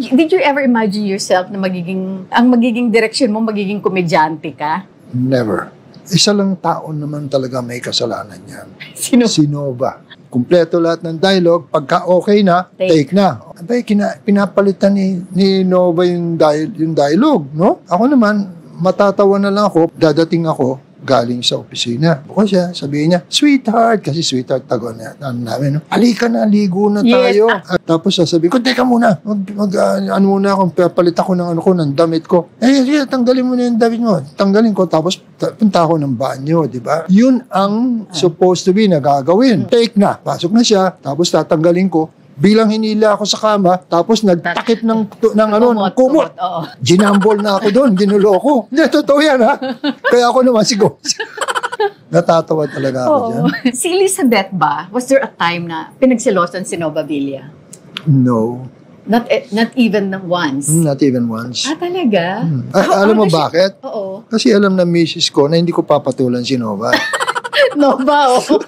Did you ever imagine yourself na ang magiging direksyon mo, magiging komedyante ka? Never. Isa lang tao naman talaga may kasalanan yan. Sino? Si Nova. Kumpleto lahat ng dialogue. Pagka okay na, take na. Abay, pinapalitan ni Nova yung dialogue, no? Ako naman, matatawa na lang ako, dadating ako, galing sa opisina. Buko siya, sabihin niya, sweetheart, kasi sweetheart tagon namin, no? Halika na, ligo na tayo. Yes. At tapos sasabihin ko, teka muna, ano muna ako, papalit ako ng damit ko. Sige, tanggalin mo na yung damit mo. Tanggalin ko, tapos punta ako ng banyo, di ba? Yun ang supposed to be na gagawin. Take na. Pasok na siya, tapos tatanggalin ko. Bilang hinila ako sa kama, tapos nagtakip ng kumot. Ginambol na ako doon, ginulo ko. Hindi, totoo yan, ha? Kaya ako naman siguro. Natatawa talaga ako dyan. Si Elizabeth ba, was there a time na pinagsilosan si Nova Villa? No. Not even once? Not even once. Ah, talaga? Alam mo bakit? Oo. Kasi alam na misis ko na hindi ko papatulan si Nova. Nova, oh.